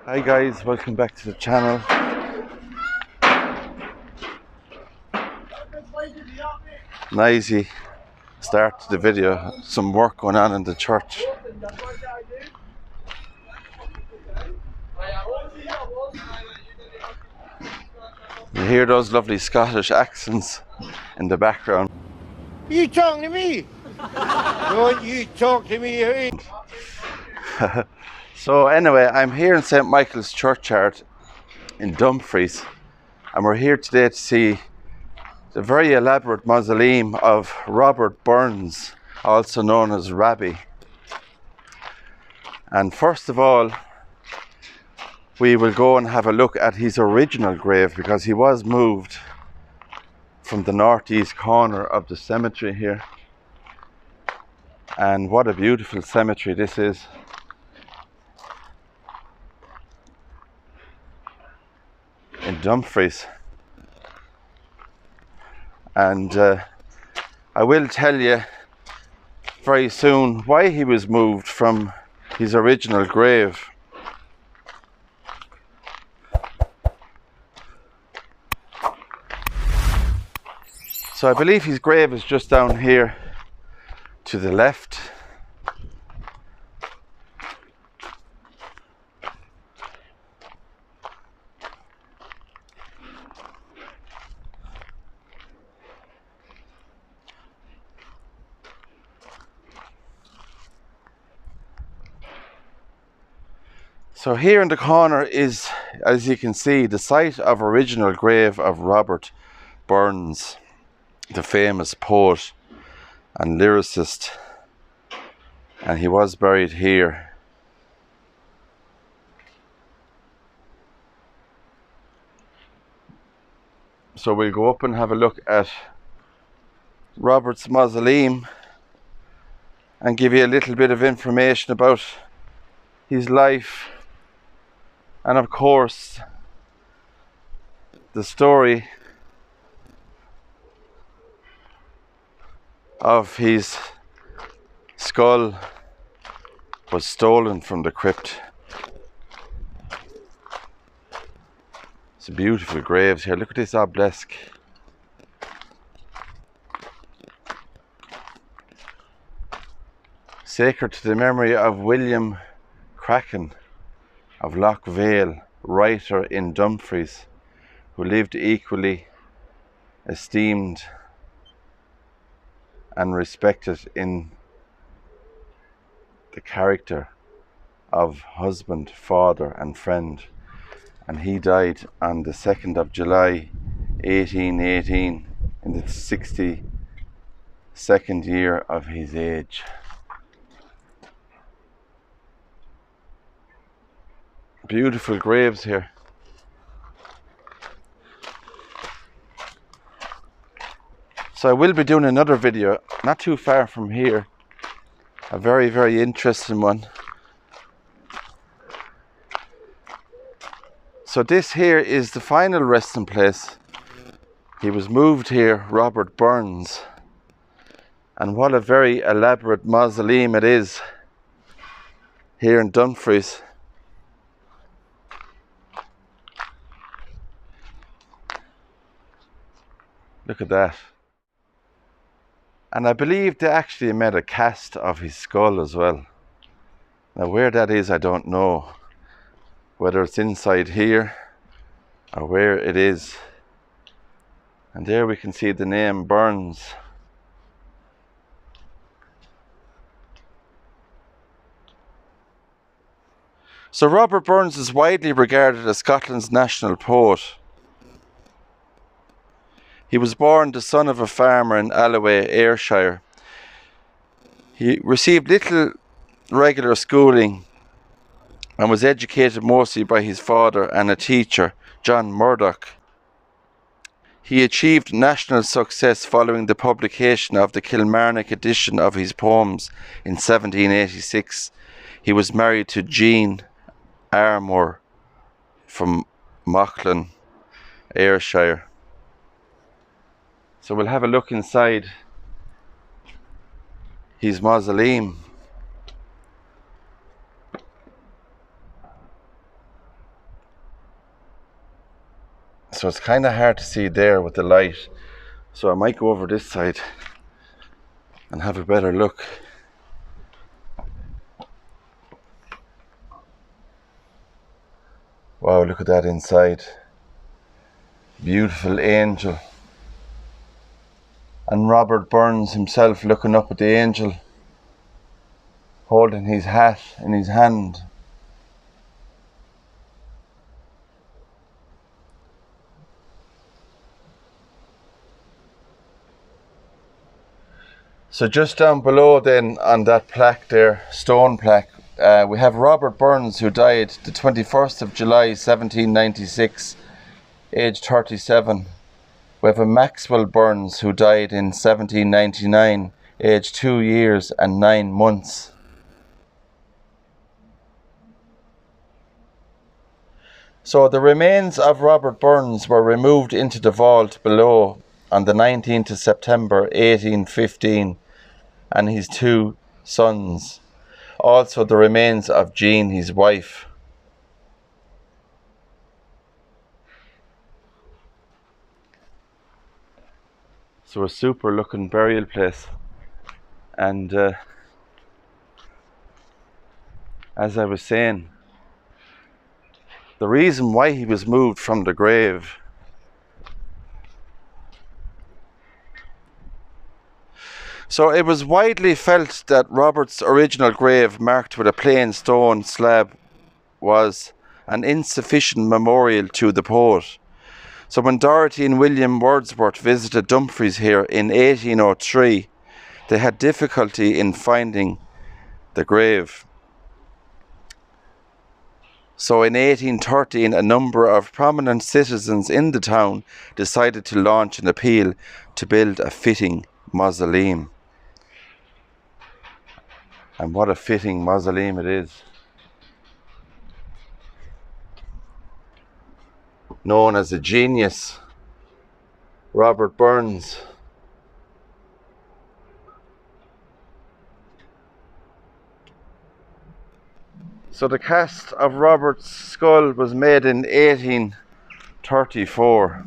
Hi guys, welcome back to the channel. Noisy start to the video. Some work going on in the church. You hear those lovely Scottish accents in the background. You talking to me? Don't you talk to me. So anyway, I'm here in St. Michael's Churchyard in Dumfries, and we're here today to see the very elaborate mausoleum of Robert Burns, also known as Rabbie. And first of all, we will go and have a look at his original grave, because he was moved from the northeast corner of the cemetery here. And what a beautiful cemetery this is. In Dumfries. And I will tell you very soon why he was moved from his original grave. So I believe his grave is just down here to the left. So here in the corner is, as you can see, the site of original grave of Robert Burns, the famous poet and lyricist, and he was buried here. So we'll go up and have a look at Robert's mausoleum and give you a little bit of information about his life, and of course the story of his skull was stolen from the crypt. Some beautiful graves here. Look at this obelisk. Sacred to the memory of William Cracken of Loch Vale, writer in Dumfries, who lived equally esteemed and respected in the character of husband, father and friend. And he died on the 2nd of July 1818 in the 62nd year of his age. Beautiful graves here. So I will be doing another video not too far from here, a very, very interesting one. So this here is the final resting place. He was moved here, Robert Burns, and what a very elaborate mausoleum it is here in Dumfries. Look at that. And I believe they actually made a cast of his skull as well. Now where that is, I don't know. Whether it's inside here or where it is. And there we can see the name Burns. So Robert Burns is widely regarded as Scotland's national poet. He was born the son of a farmer in Alloway, Ayrshire. He received little regular schooling and was educated mostly by his father and a teacher, John Murdoch. He achieved national success following the publication of the Kilmarnock edition of his poems in 1786. He was married to Jean Armour from Mauchline, Ayrshire. So we'll have a look inside his mausoleum. So it's kind of hard to see there with the light. So I might go over this side and have a better look. Wow, look at that inside. Beautiful angel. And Robert Burns himself looking up at the angel, holding his hat in his hand. So just down below then on that plaque there, stone plaque, we have Robert Burns, who died the 21st of July 1796, age 37. We have a Maxwell Burns, who died in 1799, age 2 years and 9 months. So the remains of Robert Burns were removed into the vault below on the 19th of September 1815, and his 2 sons. Also the remains of Jean, his wife. So a super looking burial place. And as I was saying, the reason why he was moved from the grave So it was widely felt that Robert's original grave, marked with a plain stone slab, was an insufficient memorial to the poet. So when Dorothy and William Wordsworth visited Dumfries here in 1803, they had difficulty in finding the grave. So in 1813, a number of prominent citizens in the town decided to launch an appeal to build a fitting mausoleum. And what a fitting mausoleum it is. Known as a genius, Robert Burns. So the cast of Robert's skull was made in 1834.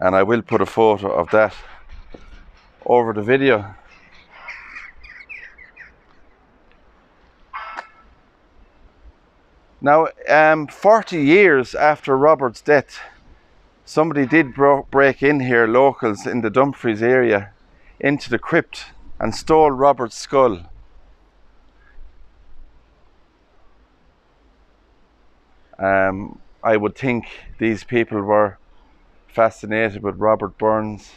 And I will put a photo of that over the video. Now, 40 years after Robert's death, somebody did break in here, locals in the Dumfries area, into the crypt and stole Robert's skull. I would think these people were fascinated with Robert Burns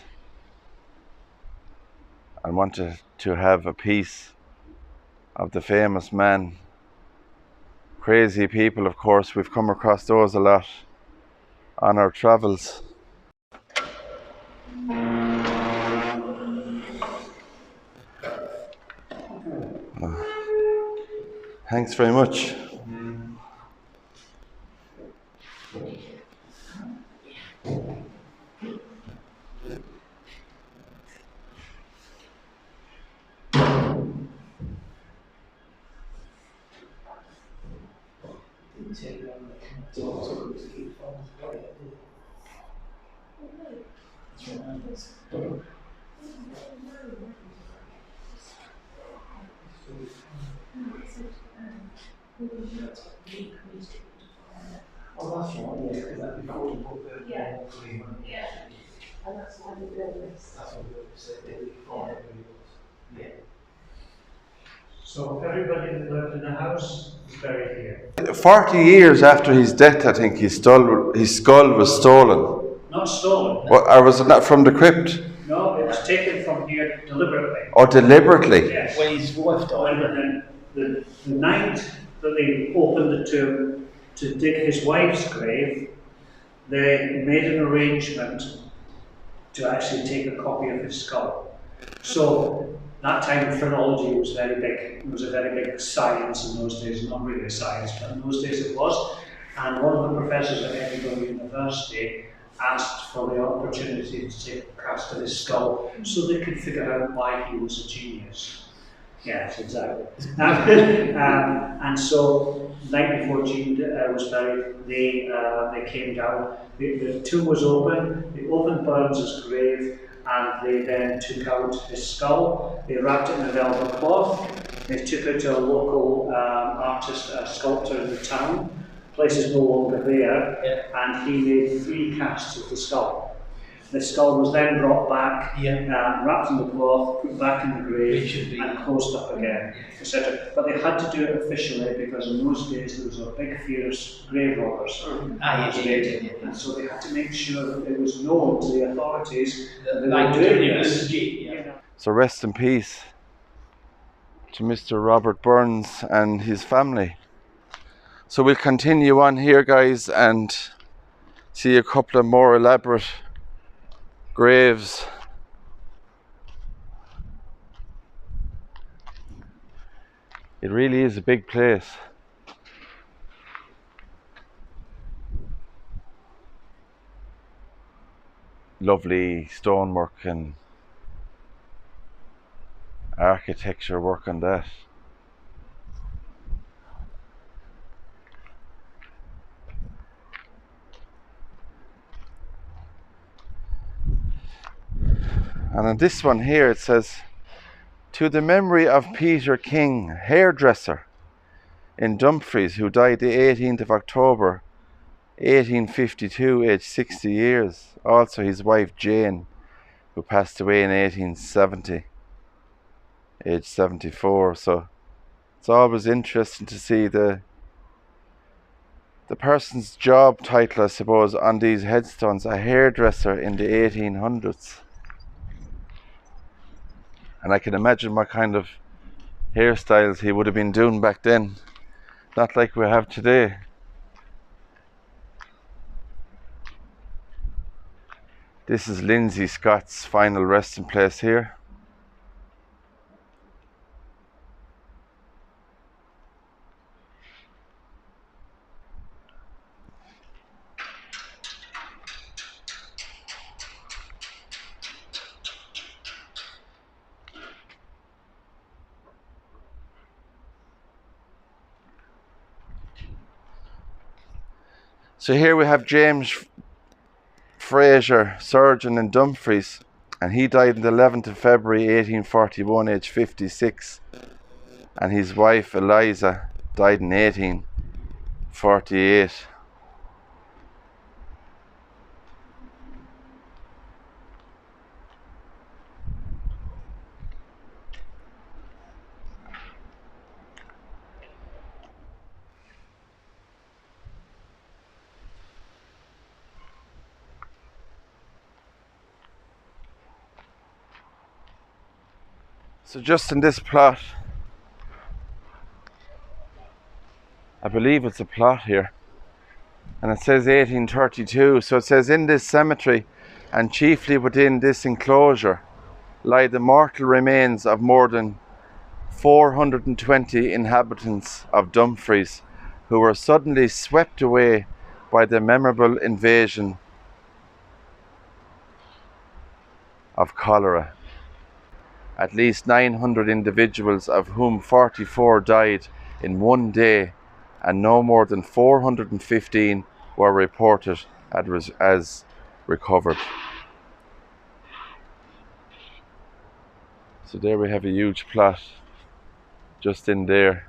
and wanted to have a piece of the famous man. Crazy people, of course, we've come across those a lot on our travels. Thanks very much. Oh, that's right, yeah, because that'd be called a book. Yeah. And that's why we built this. That's what we said, yeah. So everybody that lived in the house is buried here. 40 years after his death, I think his skull was stolen. Not stolen. Well, or was it not from the crypt? No, it was taken from here deliberately. Or deliberately? Yes. When his wife died. When the night that they opened the tomb to dig his wife's grave, they made an arrangement to actually take a copy of his skull. So that time phrenology was very big. It was a very big science in those days, not really a science, but in those days it was. And one of the professors at Edinburgh University asked for the opportunity to take a cast of his skull so they could figure out why he was a genius. Yes, exactly. And so, the night before Jean was buried, they came down. The tomb was open. They opened Burns's grave, and they then took out his skull. They wrapped it in a velvet cloth. They took it to a local artist, a sculptor in the town. The place is no longer there, and he made 3 casts of the skull. The skull was then brought back, wrapped in the cloth, put back in the grave, and closed up again, etc. But they had to do it officially because in those days there was a big fear of grave robbers. And so they had to make sure that it was known to the authorities that they were doing this. So rest in peace to Mr. Robert Burns and his family. So we'll continue on here, guys, and see a couple of more elaborate graves. It really is a big place. Lovely stonework and architecture work on that. And on this one here it says, "To the memory of Peter King, hairdresser in Dumfries, who died the 18th of October 1852, aged 60 years. Also his wife Jane, who passed away in 1870, aged 74. So it's always interesting to see the person's job title, I suppose, on these headstones. A hairdresser in the 1800s. And I can imagine what kind of hairstyles he would have been doing back then. Not like we have today. This is Lindsay Scott's final resting place here. So here we have James Fraser, surgeon in Dumfries, and he died on the 11th of February 1841, aged 56, and his wife Eliza died in 1848. So just in this plot, I believe it's a plot here, and it says 1832, so it says, "In this cemetery, and chiefly within this enclosure, lie the mortal remains of more than 420 inhabitants of Dumfries, who were suddenly swept away by the memorable invasion of cholera. At least 900 individuals, of whom 44 died in one day, and no more than 415 were reported as recovered." So there we have a huge plot just in there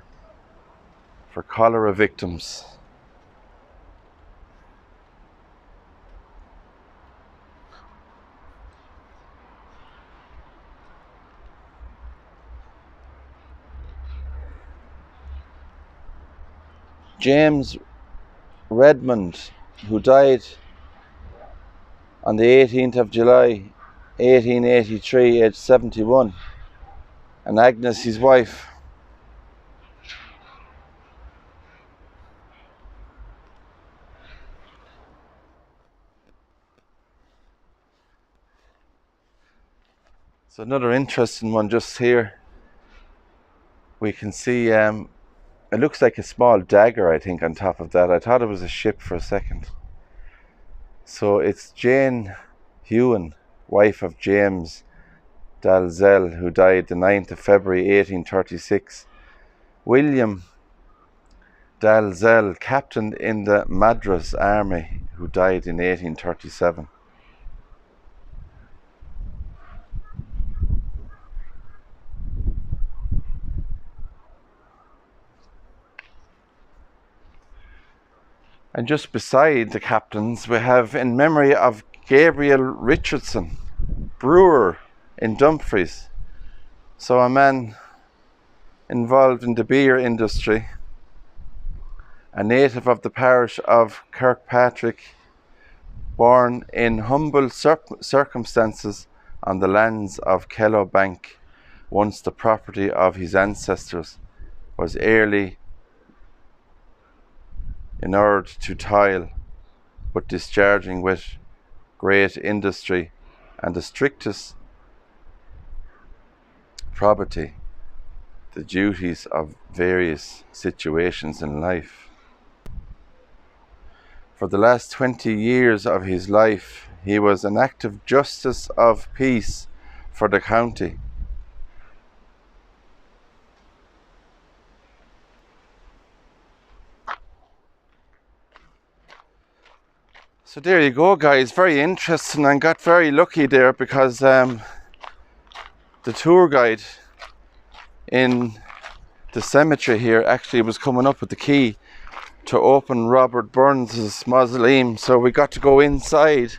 for cholera victims. James Redmond, who died on the 18th of July 1883, aged 71, and Agnes, his wife. So another interesting one just here. We can see it looks like a small dagger, I think, on top of that. I thought it was a ship for a second. So it's Jane Hewen, wife of James Dalzell, who died the 9th of February 1836. William Dalzell, captain in the Madras army, who died in 1837. And just beside the captains, we have in memory of Gabriel Richardson, brewer in Dumfries. So a man involved in the beer industry, a native of the parish of Kirkpatrick, born in humble circumstances on the lands of Kellowbank, once the property of his ancestors, was early inured to toil, but discharging with great industry and the strictest probity the duties of various situations in life. For the last 20 years of his life, he was an active justice of peace for the county. So there you go, guys. Very interesting, and got very lucky there because the tour guide in the cemetery here actually was coming up with the key to open Robert Burns's mausoleum, so we got to go inside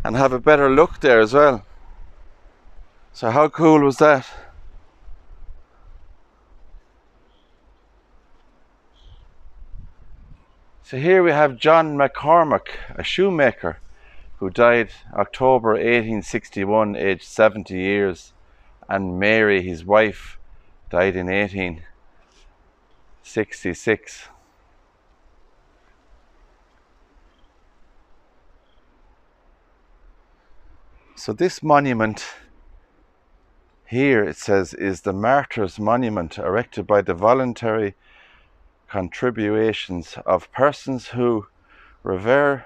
and have a better look there as well. So how cool was that? So here we have John McCormack, a shoemaker who died October 1861, aged 70 years, and Mary, his wife, died in 1866. So this monument here, it says, is the Martyrs monument erected by the voluntary contributions of persons who revere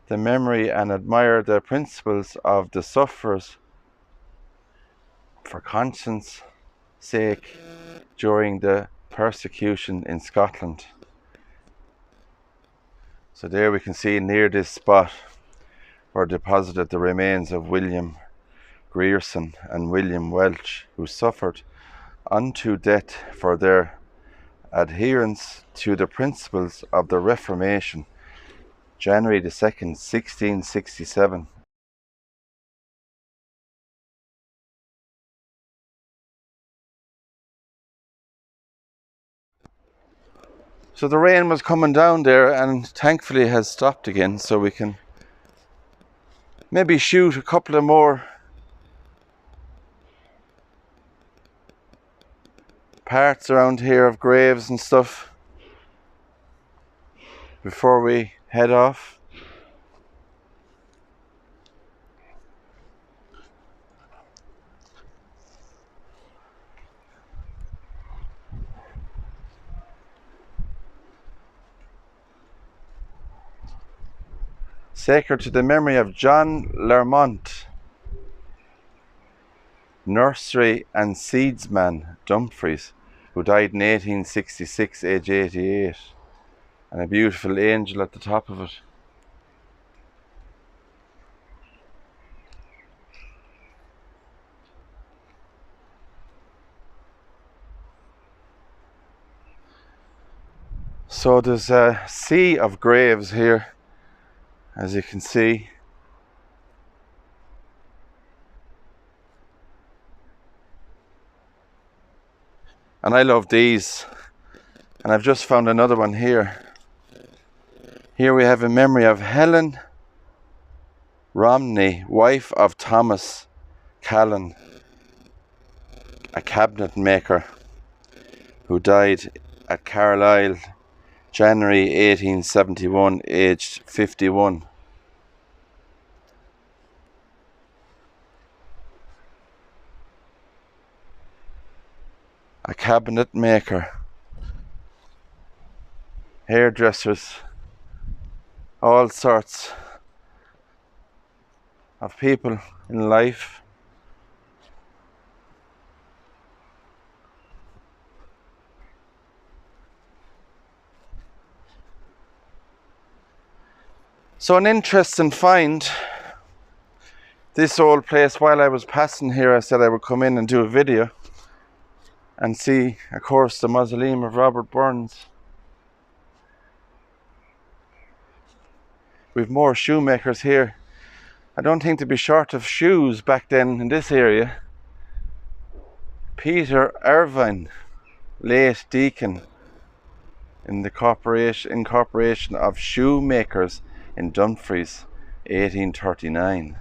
the memory and admire the principles of the sufferers for conscience sake during the persecution in Scotland. So there we can see near this spot were deposited the remains of William Grierson and William Welch, who suffered unto death for their adherence to the principles of the Reformation, January the 2nd, 1667. So the rain was coming down there and thankfully has stopped again, so we can maybe shoot a couple of more parts around here of graves and stuff before we head off. Sacred to the memory of John Lermont, nursery and seedsman, Dumfries, who died in 1866, age 88, and a beautiful angel at the top of it. So there's a sea of graves here, as you can see. And I love these. And I've just found another one here. Here we have a memory of Helen Romney, wife of Thomas Callan, a cabinet maker who died at Carlisle, January 1871, aged 51. A cabinet maker, hairdressers, all sorts of people in life. So an interesting find. This old place, while I was passing here, I said I would come in and do a video and see, of course, the mausoleum of Robert Burns. We've more shoemakers here. I don't think to be short of shoes back then in this area. Peter Irvine, late deacon in the incorporation of shoemakers in Dumfries, 1839.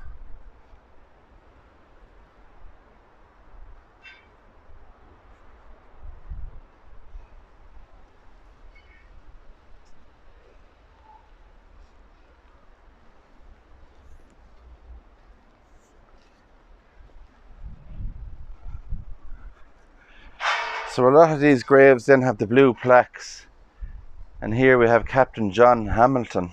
So a lot of these graves then have the blue plaques, and here we have Captain John Hamilton.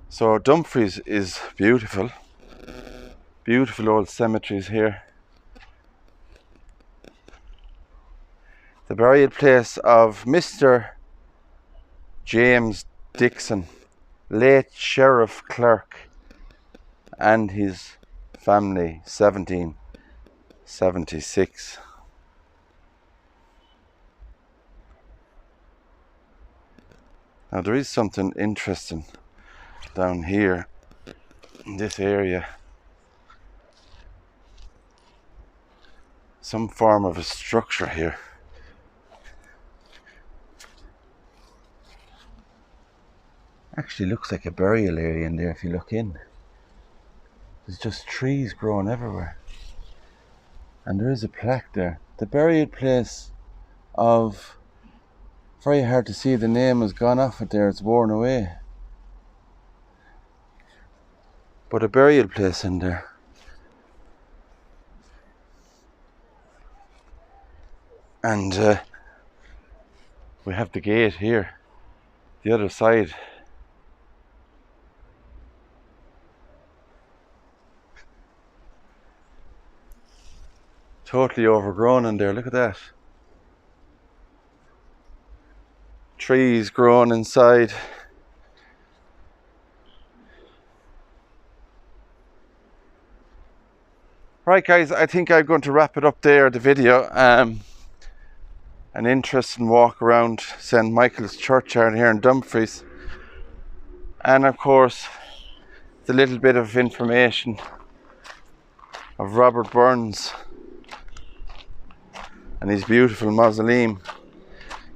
So Dumfries is beautiful. Beautiful old cemeteries here. The burial place of Mr. James Dixon, late sheriff clerk, and his family, 1776. Now there is something interesting down here in this area. Some form of a structure here. Actually looks like a burial area in there if you look in. There's just trees growing everywhere. And there is a plaque there. The burial place of... Very hard to see, the name has gone off it there, it's worn away. But a burial place in there. And we have the gate here, the other side. Totally overgrown in there, look at that. Trees growing inside. Right guys, I think I'm going to wrap it up there, the video. An interesting walk around St. Michael's Churchyard here in Dumfries. And of course, the little bit of information of Robert Burns and his beautiful mausoleum.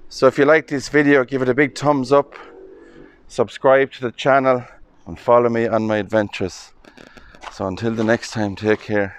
So if you like this video, give it a big thumbs up, subscribe to the channel and follow me on my adventures. So until the next time, take care.